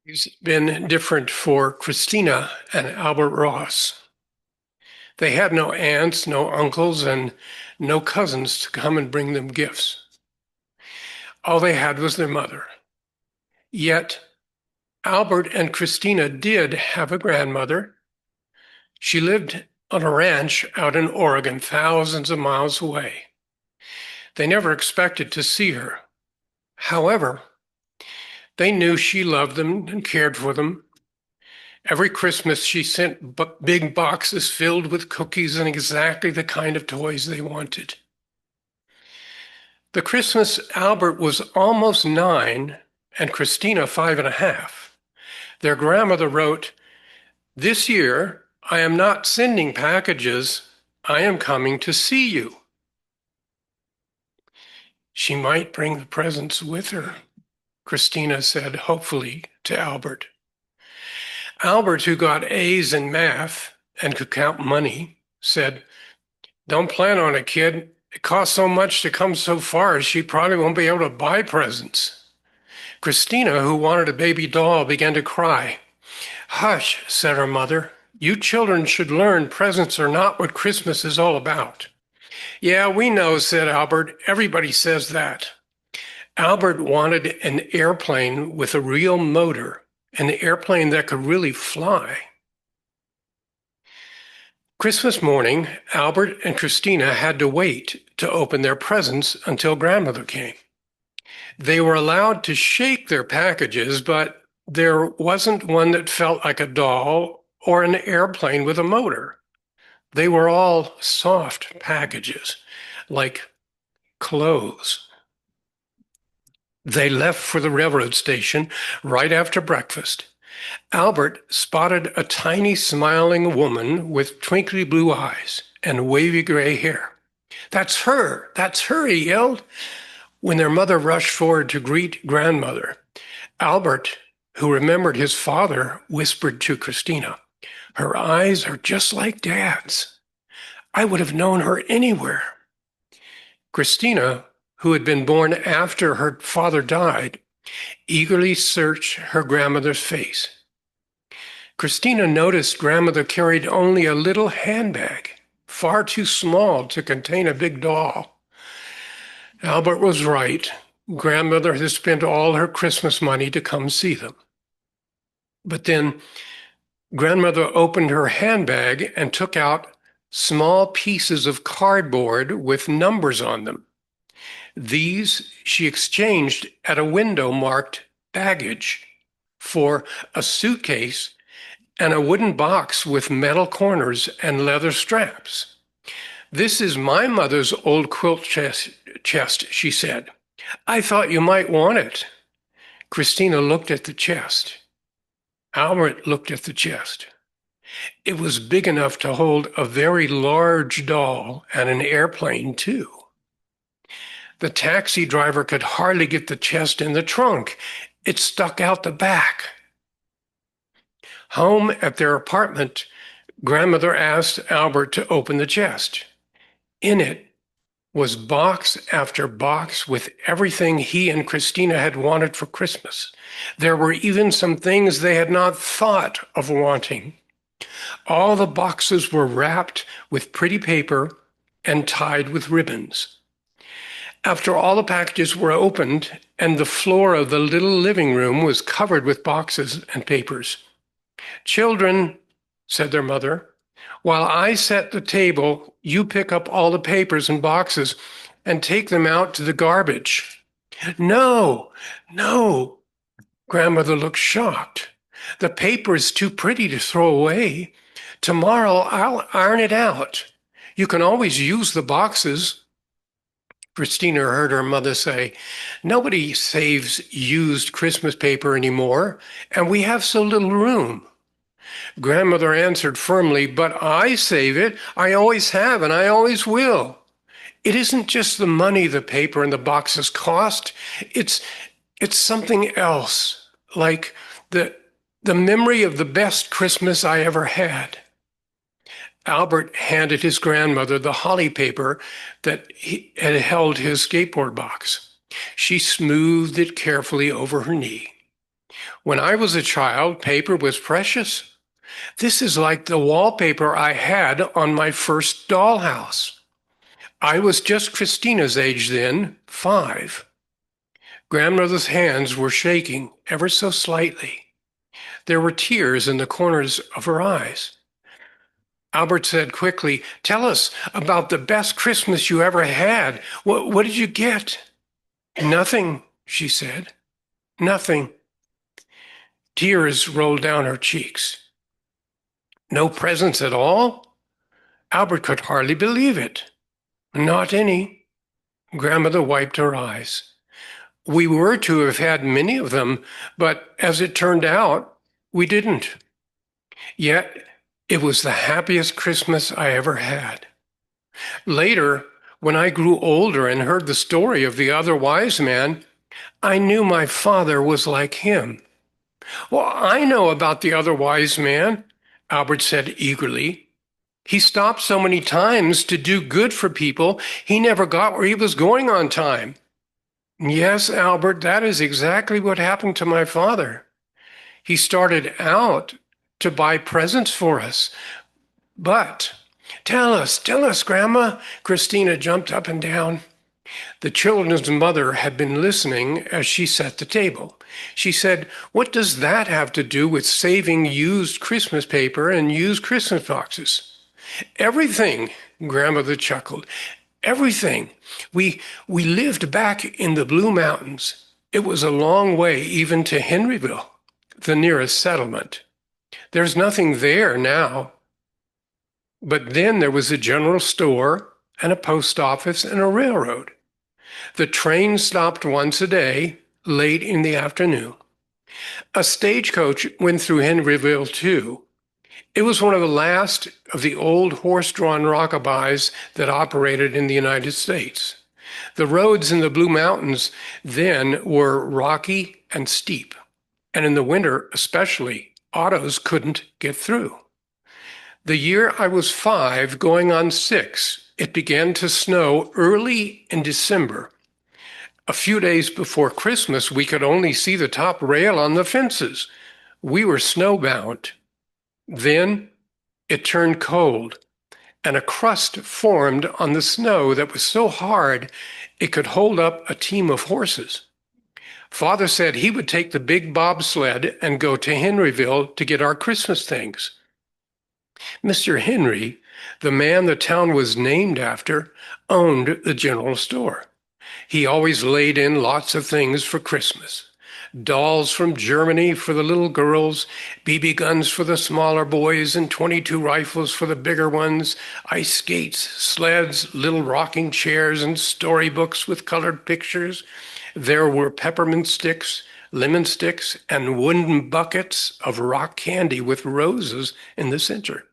It's been different for Christina and Albert Ross. They had no aunts, no uncles, and no cousins to come and bring them gifts. All they had was their mother. Yet Albert and Christina did have a grandmother. She lived on a ranch out in Oregon, thousands of miles away. They never expected to see her. However, they knew she loved them and cared for them. Every Christmas, she sent big boxes filled with cookies and exactly the kind of toys they wanted. The Christmas Albert was almost 9 and Christina 5.5. Their grandmother wrote, "This year, I am not sending packages. I am coming to see you." She might bring the presents with her, Christina said hopefully to Albert. Albert, who got A's in math and could count money, said, "Don't plan on it, kid. It costs so much to come so far, she probably won't be able to buy presents." Christina, who wanted a baby doll, began to cry. "Hush," said her mother. "You children should learn presents are not what Christmas is all about." "Yeah, we know," said Albert. "Everybody says that." Albert wanted an airplane with a real motor, an airplane that could really fly. Christmas morning, Albert and Christina had to wait to open their presents until grandmother came. They were allowed to shake their packages, but there wasn't one that felt like a doll or an airplane with a motor. They were all soft packages, like clothes. They left for the railroad station right after breakfast. Albert spotted a tiny smiling woman with twinkly blue eyes and wavy gray hair. "That's her! That's her!" he yelled. When their mother rushed forward to greet grandmother, Albert, who remembered his father, whispered to Christina, "Her eyes are just like Dad's. I would have known her anywhere." Christina, who had been born after her father died, eagerly searched her grandmother's face. Christina noticed grandmother carried only a little handbag, far too small to contain a big doll. Albert was right. Grandmother had spent all her Christmas money to come see them. But then grandmother opened her handbag and took out small pieces of cardboard with numbers on them. These she exchanged at a window marked baggage for a suitcase and a wooden box with metal corners and leather straps. "This is my mother's old quilt chest," she said. "I thought you might want it." Christina looked at the chest. Albert looked at the chest. It was big enough to hold a very large doll and an airplane, too. The taxi driver could hardly get the chest in the trunk. It stuck out the back. Home at their apartment, grandmother asked Albert to open the chest. In it was box after box with everything he and Christina had wanted for Christmas. There were even some things they had not thought of wanting. All the boxes were wrapped with pretty paper and tied with ribbons. After all the packages were opened and the floor of the little living room was covered with boxes and papers, "Children," said their mother, "while I set the table, you pick up all the papers and boxes and take them out to the garbage." "No, no." Grandmother looked shocked. "The paper is too pretty to throw away. Tomorrow I'll iron it out. You can always use the boxes." Christina heard her mother say, "Nobody saves used Christmas paper anymore, and we have so little room." Grandmother answered firmly, "But I save it. I always have, and I always will. It isn't just the money the paper and the boxes cost. It's something else, like the memory of the best Christmas I ever had." Albert handed his grandmother the holly paper that had held his skateboard box. She smoothed it carefully over her knee. When I was a child, paper was precious. This is like the wallpaper I had on my first dollhouse. I was just Christina's age then, 5. Grandmother's hands were shaking ever so slightly. There were tears in the corners of her eyes. Albert said quickly, "Tell us about the best Christmas you ever had. What did you get?" "Nothing," she said. "Nothing." Tears rolled down her cheeks. "No presents at all?" Albert could hardly believe it. "Not any." Grandmother wiped her eyes. "We were to have had many of them, but as it turned out, we didn't. Yet it was the happiest Christmas I ever had." Later, when I grew older and heard the story of the other wise man, I knew my father was like him. "Well, I know about the other wise man," Albert said eagerly. "He stopped so many times to do good for people, he never got where he was going on time." "Yes, Albert, that is exactly what happened to my father. He started out to buy presents for us, but—" Tell us, Grandma." Christina jumped up and down. The children's mother had been listening as she set the table. She said, "What does that have to do with saving used Christmas paper and used Christmas boxes?" "Everything," Grandmother chuckled. "Everything. We lived back in the Blue Mountains. It was a long way even to Henryville, the nearest settlement. There's nothing there now. But then there was a general store and a post office and a railroad. The train stopped once a day, late in the afternoon. A stagecoach went through Henryville, too. It was one of the last of the old horse-drawn rockabys that operated in the United States. The roads in the Blue Mountains then were rocky and steep, and in the winter especially, autos couldn't get through. The year I was 5, going on 6, it began to snow early in December. A few days before Christmas, we could only see the top rail on the fences. We were snowbound. Then it turned cold, and a crust formed on the snow that was so hard it could hold up a team of horses. Father said he would take the big bobsled and go to Henryville to get our Christmas things. Mr. Henry, the man the town was named after, owned the general store. He always laid in lots of things for Christmas. Dolls from Germany for the little girls, BB guns for the smaller boys, and 22 rifles for the bigger ones, ice skates, sleds, little rocking chairs, and storybooks with colored pictures. There were peppermint sticks, lemon sticks, and wooden buckets of rock candy with roses in the center.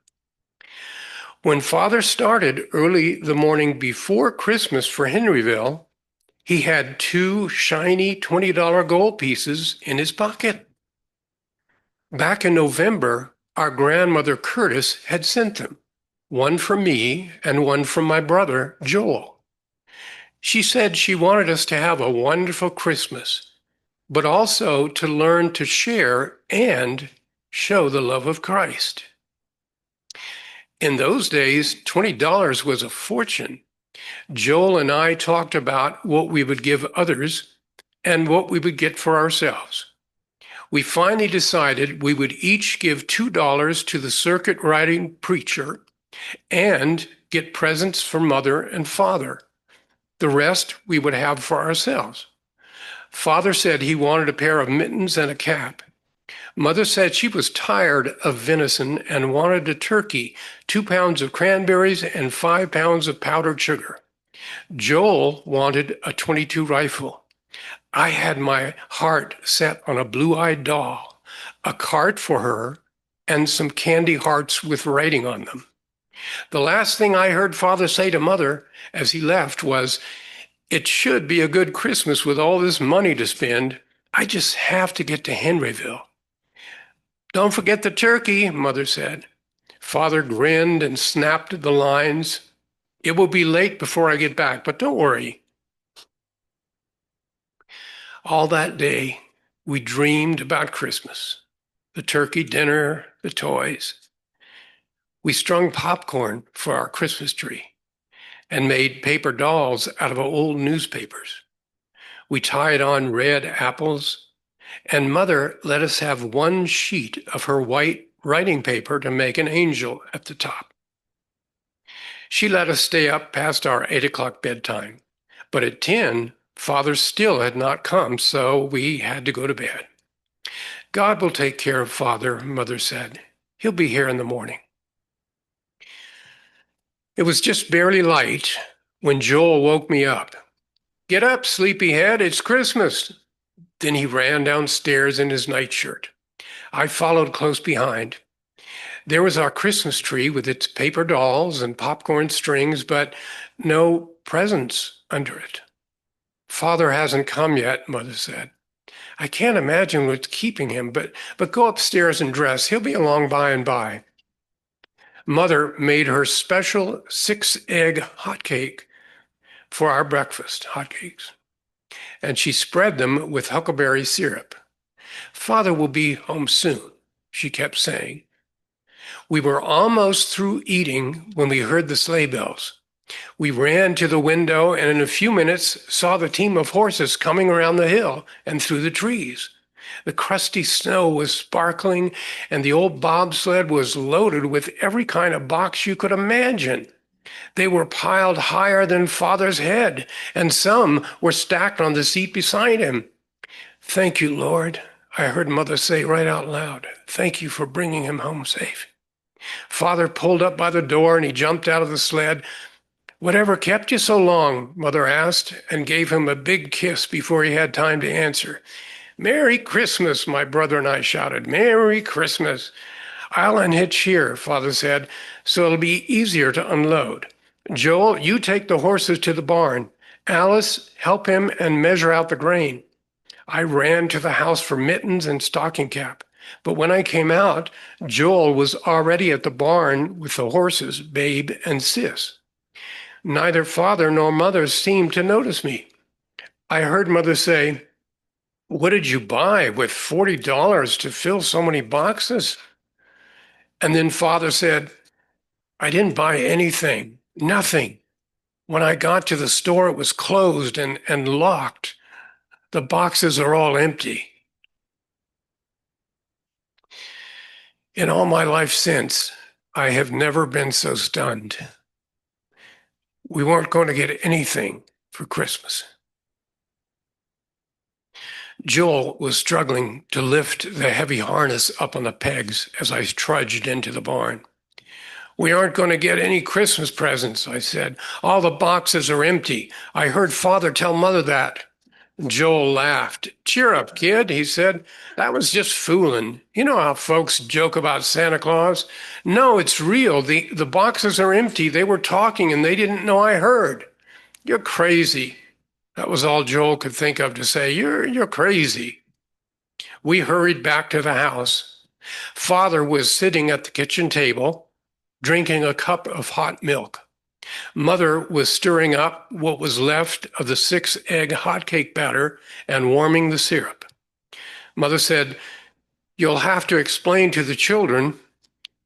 When Father started early the morning before Christmas for Henryville, he had 2 shiny $20 gold pieces in his pocket. Back in November, our grandmother Curtis had sent them, one for me and one from my brother Joel. She said she wanted us to have a wonderful Christmas, but also to learn to share and show the love of Christ. In those days, $20 was a fortune. Joel and I talked about what we would give others and what we would get for ourselves. We finally decided we would each give $2 to the circuit riding preacher and get presents for Mother and Father. The rest we would have for ourselves. Father said he wanted a pair of mittens and a cap. Mother said she was tired of venison and wanted a turkey, 2 pounds of cranberries, and 5 pounds of powdered sugar. Joel wanted a .22 rifle. I had my heart set on a blue-eyed doll, a cart for her, and some candy hearts with writing on them. The last thing I heard Father say to Mother as he left was, "It should be a good Christmas with all this money to spend. I just have to get to Henryville." "Don't forget the turkey," Mother said. Father grinned and snapped the lines. "It will be late before I get back, but don't worry." All that day, We dreamed about Christmas, the turkey dinner, the toys. We strung popcorn for our Christmas tree and made paper dolls out of old newspapers. We tied on red apples, and Mother let us have one sheet of her white writing paper to make an angel at the top. She let us stay up past our 8 o'clock bedtime, but at 10, Father still had not come, so we had to go to bed. God will take care of Father, Mother said. He'll be here in the morning. It was just barely light when Joel woke me up. Get up, sleepyhead, it's Christmas. Then he ran downstairs in his nightshirt. I followed close behind. There was our Christmas tree with its paper dolls and popcorn strings, but no presents under it. Father hasn't come yet, Mother said. I can't imagine what's keeping him, but go upstairs and dress. He'll be along by and by. Mother made her special 6-egg hot cake for our breakfast, hotcakes, and she spread them with huckleberry syrup. Father will be home soon, she kept saying. We were almost through eating when we heard the sleigh bells. We ran to the window and in a few minutes saw the team of horses coming around the hill and through the trees. The crusty snow was sparkling, and the old bobsled was loaded with every kind of box you could imagine. They were piled higher than Father's head, and some were stacked on the seat beside him. Thank you, Lord, I heard Mother say right out loud. Thank you for bringing him home safe. Father pulled up by the door, and he jumped out of the sled. Whatever kept you so long? Mother asked, and gave him a big kiss before he had time to answer. Merry Christmas, my brother and I shouted. Merry Christmas. I'll unhitch here, Father said, so it'll be easier to unload. Joel, you take the horses to the barn. Alice, help him and measure out the grain. I ran to the house for mittens and stocking cap. But when I came out, Joel was already at the barn with the horses, Babe and Sis. Neither Father nor Mother seemed to notice me. I heard Mother say, what did you buy with $40 to fill so many boxes? And then Father said, I didn't buy anything, nothing. When I got to the store, it was closed and locked. The boxes are all empty. In all my life since, I have never been so stunned. We weren't going to get anything for Christmas. Joel was struggling to lift the heavy harness up on the pegs as I trudged into the barn. We aren't going to get any Christmas presents, I said. All the boxes are empty. I heard Father tell Mother that. Joel laughed. Cheer up, kid, he said. That was just fooling. You know how folks joke about Santa Claus? No, it's real. The boxes are empty. They were talking and they didn't know I heard. You're crazy. That was all Joel could think of to say. You're crazy. We hurried back to the house. Father was sitting at the kitchen table, drinking a cup of hot milk. Mother was stirring up what was left of the 6-egg hot cake batter and warming the syrup. Mother said, you'll have to explain to the children.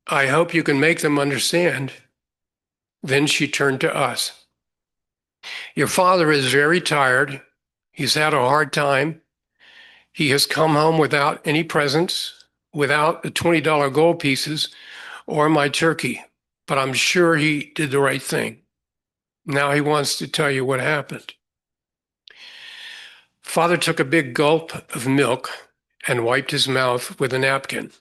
I hope you can make them understand. Then she turned to us. Your father is very tired. He's had a hard time. He has come home without any presents, without the $20 gold pieces or my turkey, but I'm sure he did the right thing. Now he wants to tell you what happened. Father took a big gulp of milk and wiped his mouth with a napkin.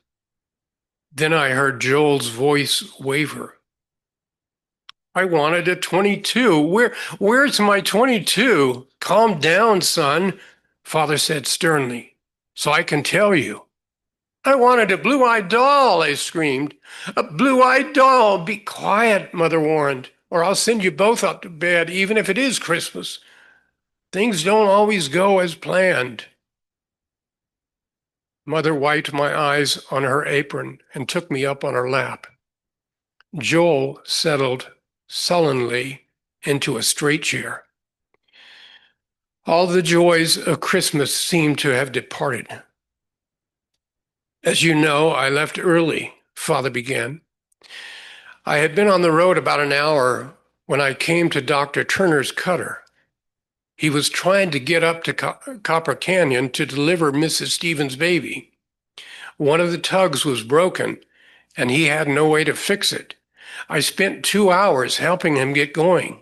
Then I heard Joel's voice waver. I wanted a 22. Where's my 22? Calm down, son, Father said sternly, so I can tell you. I wanted a blue-eyed doll, I screamed. A blue-eyed doll. Be quiet, Mother warned, or I'll send you both up to bed, even if it is Christmas. Things don't always go as planned. Mother wiped my eyes on her apron and took me up on her lap. Joel settled sullenly into a straight chair. All the joys of Christmas seemed to have departed. As you know, I left early, Father began. I had been on the road about an hour when I came to Dr. Turner's cutter. He was trying to get up to Copper Canyon to deliver Mrs. Stevens' baby. One of the tugs was broken, and he had no way to fix it. I spent 2 hours helping him get going.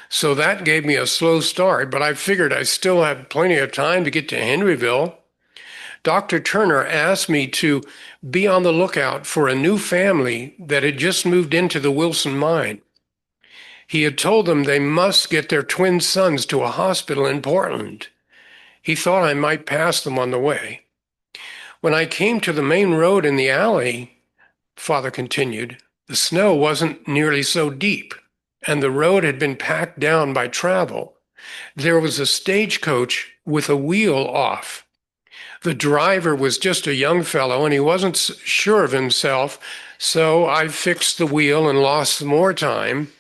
So that gave me a slow start, but I figured I still had plenty of time to get to Henryville. Dr. Turner asked me to be on the lookout for a new family that had just moved into the Wilson mine. He had told them they must get their twin sons to a hospital in Portland. He thought I might pass them on the way. When I came to the main road in the alley, Father continued, the snow wasn't nearly so deep, and the road had been packed down by travel. There was a stagecoach with a wheel off. The driver was just a young fellow, and he wasn't sure of himself, so I fixed the wheel and lost some more time.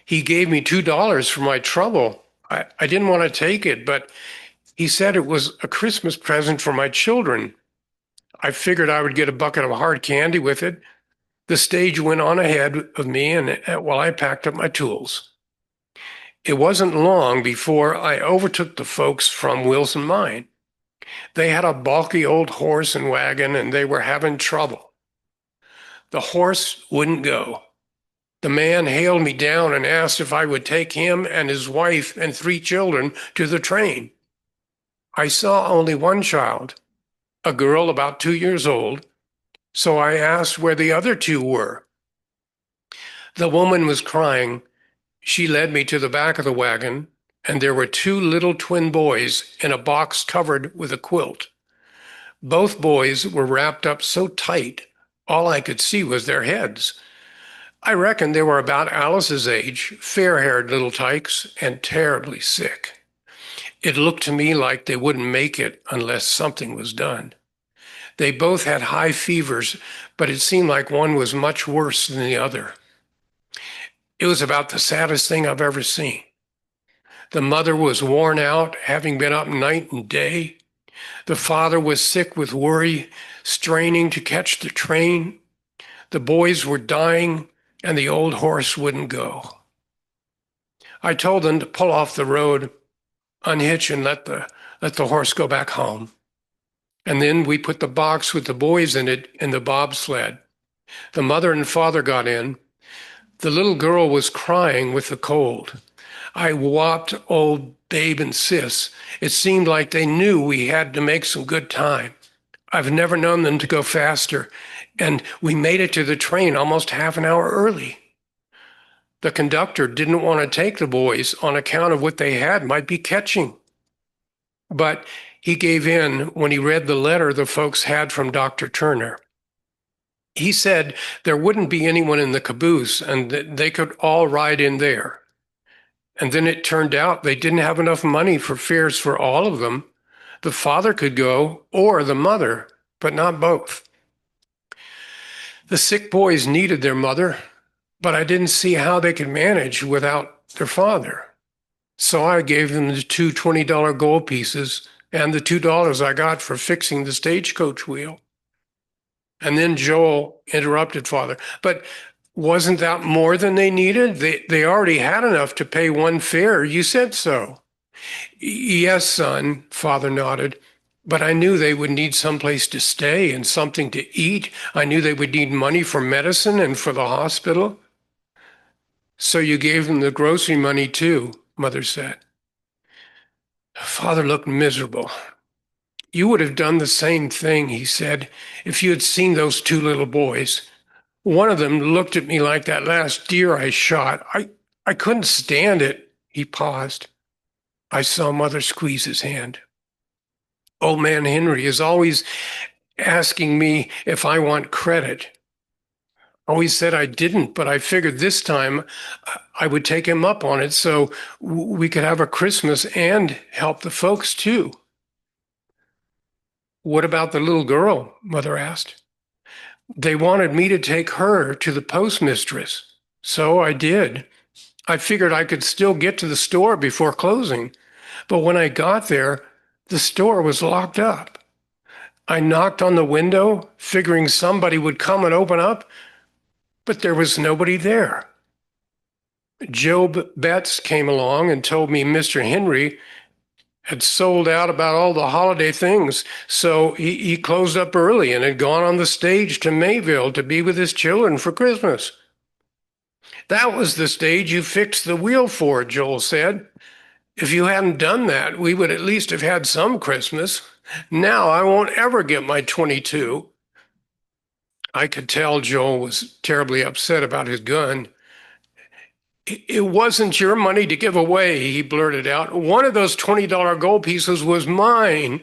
He gave me $2 for my trouble. I didn't want to take it, but he said it was a Christmas present for my children. I figured I would get a bucket of hard candy with it. The stage went on ahead of me and while I packed up my tools. It wasn't long before I overtook the folks from Wilson Mine. They had a balky old horse and wagon, and they were having trouble. The horse wouldn't go. The man hailed me down and asked if I would take him and his wife and 3 children to the train. I saw only one child, a girl about 2 years old, so I asked where the other 2 were. The woman was crying. She led me to the back of the wagon, and there were 2 little twin boys in a box covered with a quilt. Both boys were wrapped up so tight, all I could see was their heads. I reckon they were about Alice's age, fair-haired little tykes, and terribly sick. It looked to me like they wouldn't make it unless something was done. They both had high fevers, but it seemed like one was much worse than the other. It was about the saddest thing I've ever seen. The mother was worn out, having been up night and day. The father was sick with worry, straining to catch the train. The boys were dying, and the old horse wouldn't go. I told them to pull off the road, unhitch, and let the horse go back home. And then we put the box with the boys in it in the bobsled. The mother and father got in. The little girl was crying with the cold. I whopped old Babe and Sis. It seemed like they knew we had to make some good time. I've never known them to go faster, and we made it to the train almost half an hour early. The conductor didn't want to take the boys on account of what they had might be catching. But he gave in when he read the letter the folks had from Dr. Turner. He said there wouldn't be anyone in the caboose and that they could all ride in there. And then it turned out they didn't have enough money for fares for all of them. The father could go, or the mother, but not both. The sick boys needed their mother, but I didn't see how they could manage without their father. So I gave them the 2 $20 gold pieces and the $2 I got for fixing the stagecoach wheel. And then Joel interrupted Father. But wasn't that more than they needed? They already had enough to pay one fare. You said so. Yes, son, Father nodded. But I knew they would need someplace to stay and something to eat. I knew they would need money for medicine and for the hospital. So you gave them the grocery money too, Mother said. Father looked miserable. You would have done the same thing, he said, if you had seen those 2 little boys. One of them looked at me like that last deer I shot. I couldn't stand it. He paused. I saw Mother squeeze his hand. Old man Henry is always asking me if I want credit. Always said I didn't, but I figured this time I would take him up on it so we could have a Christmas and help the folks too. What about the little girl? Mother asked. They wanted me to take her to the postmistress, so I did. I figured I could still get to the store before closing, but when I got there, the store was locked up. I knocked on the window, figuring somebody would come and open up, but there was nobody there. Job Betts came along and told me Mr. Henry had sold out about all the holiday things, so he closed up early and had gone on the stage to Mayville to be with his children for Christmas. That was the stage you fixed the wheel for, Joel said. If you hadn't done that, we would at least have had some Christmas. Now I won't ever get my 22. I could tell Joel was terribly upset about his gun. It wasn't your money to give away, he blurted out. One of those $20 gold pieces was mine.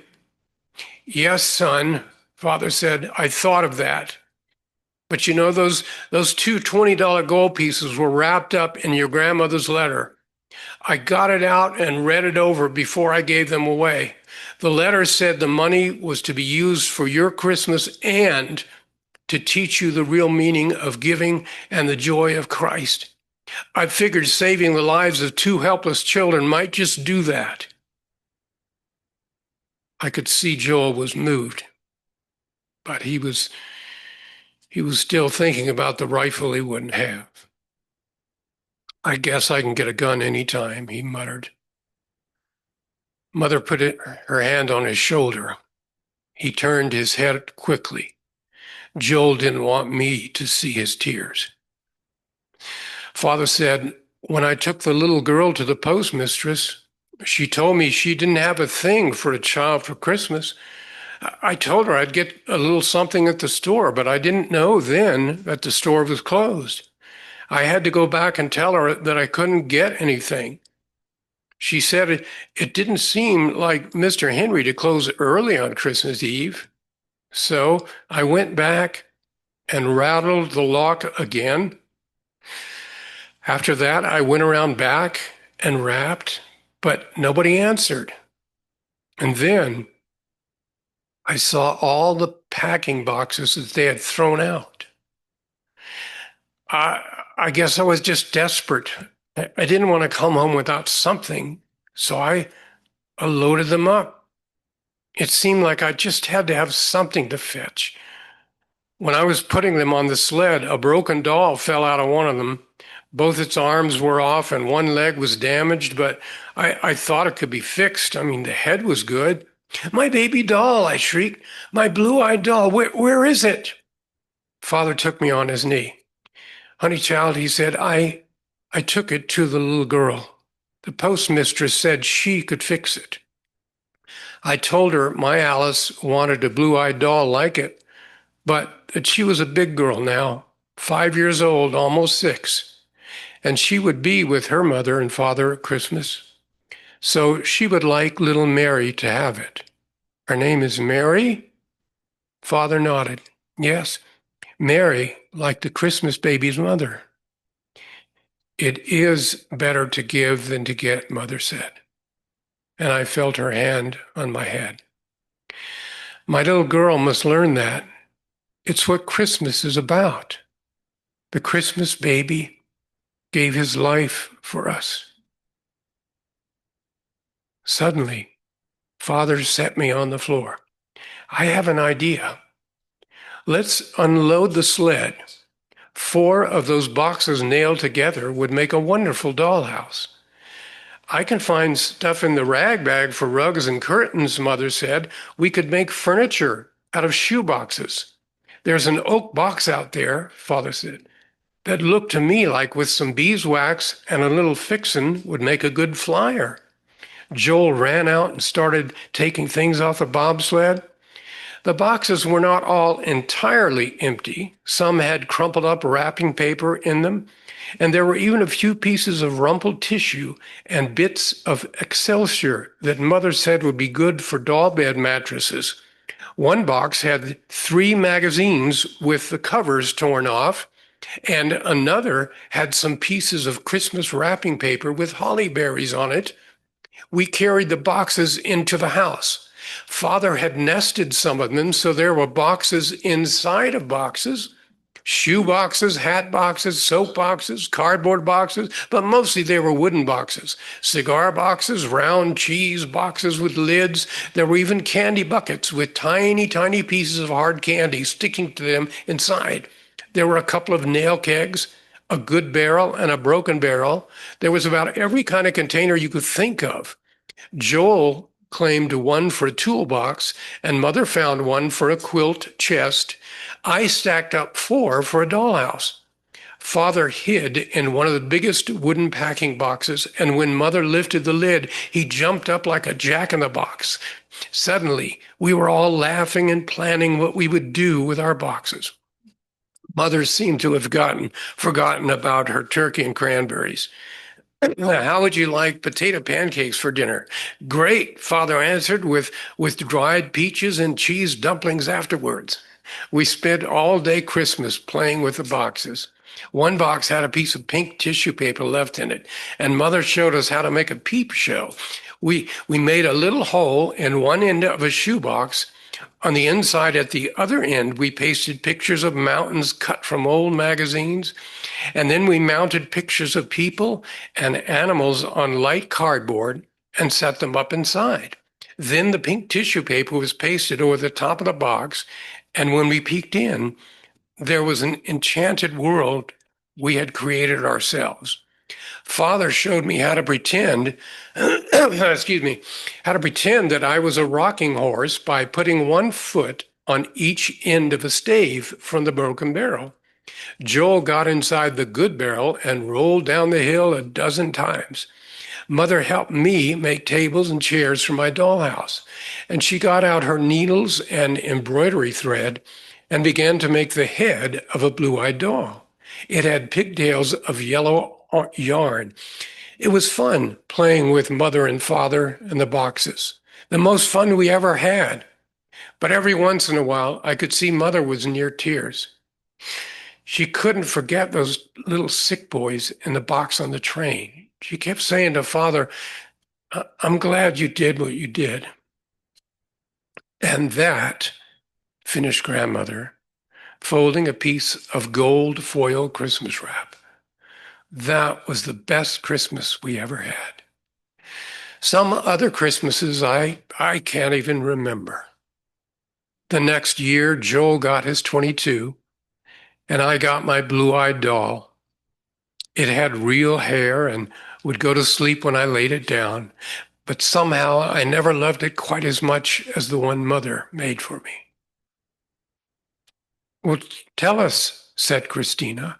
Yes, son, Father said, I thought of that. But you know, those two $20 gold pieces were wrapped up in your grandmother's letter. I got it out and read it over before I gave them away. The letter said the money was to be used for your Christmas and to teach you the real meaning of giving and the joy of Christ. I figured saving the lives of two helpless children might just do that. I could see Joel was moved, but he was still thinking about the rifle he wouldn't have. I guess I can get a gun any time, he muttered. Mother put her hand on his shoulder. He turned his head quickly. Joel didn't want me to see his tears. Father said, when I took the little girl to the postmistress, she told me she didn't have a thing for a child for Christmas. I told her I'd get a little something at the store, but I didn't know then that the store was closed. I had to go back and tell her that I couldn't get anything. She said it didn't seem like Mr. Henry to close early on Christmas Eve. So I went back and rattled the lock again. After that, I went around back and rapped, but nobody answered. And then I saw all the packing boxes that they had thrown out. I guess I was just desperate. I didn't want to come home without something, so I loaded them up. It seemed like I just had to have something to fetch. When I was putting them on the sled, a broken doll fell out of one of them. Both its arms were off and one leg was damaged, but I thought it could be fixed. I mean, the head was good. My baby doll, I shrieked. My blue-eyed doll, where is it? Father took me on his knee. Honey child, he said, I took it to the little girl. The postmistress said she could fix it. I told her my Alice wanted a blue-eyed doll like it, but that she was a big girl now, 5 years old, almost 6, and she would be with her mother and father at Christmas. So she would like little Mary to have it. Her name is Mary? Father nodded. Yes, Mary, like the Christmas baby's mother. It is better to give than to get, Mother said. And I felt her hand on my head. My little girl must learn that. It's what Christmas is about. The Christmas baby gave his life for us. Suddenly, Father set me on the floor. I have an idea. Let's unload the sled. 4 of those boxes nailed together would make a wonderful dollhouse. I can find stuff in the rag bag for rugs and curtains, Mother said. We could make furniture out of shoe boxes. There's an oak box out there, Father said, that looked to me like with some beeswax and a little fixin' would make a good flyer. Joel ran out and started taking things off the bobsled. The boxes were not all entirely empty. Some had crumpled up wrapping paper in them, and there were even a few pieces of rumpled tissue and bits of excelsior that Mother said would be good for doll bed mattresses. One box had 3 magazines with the covers torn off, and another had some pieces of Christmas wrapping paper with holly berries on it. We carried the boxes into the house. Father had nested some of them, so there were boxes inside of boxes. shoe boxes, hat boxes, soap boxes, cardboard boxes, but mostly they were wooden boxes. Cigar boxes, round cheese boxes with lids. There were even candy buckets with tiny, tiny pieces of hard candy sticking to them inside. There were a couple of nail kegs, a good barrel, and a broken barrel. There was about every kind of container you could think of. Joel claimed one for a toolbox, and Mother found one for a quilt chest. I stacked up four for a dollhouse. Father hid in one of the biggest wooden packing boxes, and when Mother lifted the lid, he jumped up like a jack-in-the-box. Suddenly, we were all laughing and planning what we would do with our boxes. Mother seemed to have forgotten about her turkey and cranberries. How would you like potato pancakes for dinner? Great, Father answered, with dried peaches and cheese dumplings afterwards. We spent all day Christmas playing with the boxes. One box had a piece of pink tissue paper left in it, and Mother showed us how to make a peep show. We made a little hole in one end of a shoebox. On the inside, at the other end, we pasted pictures of mountains cut from old magazines. And then we mounted pictures of people and animals on light cardboard and set them up inside. Then the pink tissue paper was pasted over the top of the box. And when we peeked in, there was an enchanted world we had created ourselves. Father showed me how to pretend, excuse me, how to pretend that I was a rocking horse by putting one foot on each end of a stave from the broken barrel. Joel got inside the good barrel and rolled down the hill a dozen times. Mother helped me make tables and chairs for my dollhouse, and she got out her needles and embroidery thread and began to make the head of a blue-eyed doll. It had pigtails of yellow yarn. It was fun playing with Mother and Father and the boxes, the most fun we ever had. But every once in a while, I could see Mother was near tears. She couldn't forget those little sick boys in the box on the train. She kept saying to Father, I'm glad you did what you did. And that, finished Grandmother, folding a piece of gold foil Christmas wrap. That was the best Christmas we ever had. Some other Christmases I can't even remember. The next year, Joel got his 22, and I got my blue-eyed doll. It had real hair and would go to sleep when I laid it down, but somehow I never loved it quite as much as the one Mother made for me. Well, tell us, said Christina,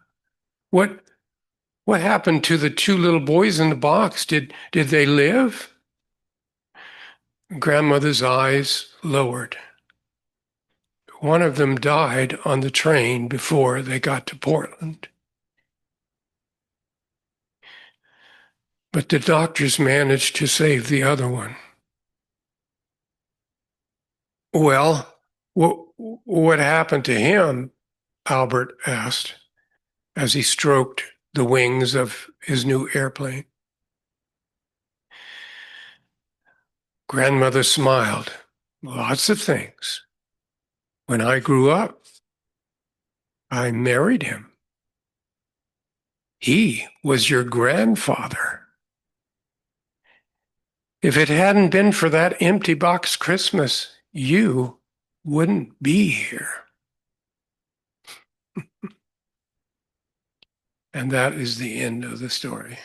what happened to the two little boys in the box? Did they live? Grandmother's eyes lowered. One of them died on the train before they got to Portland. But the doctors managed to save the other one. Well, what happened to him? Albert asked as he stroked the wings of his new airplane. Grandmother smiled. Lots of things. When I grew up, I married him. He was your grandfather. If it hadn't been for that empty box Christmas, you wouldn't be here. And that is the end of the story.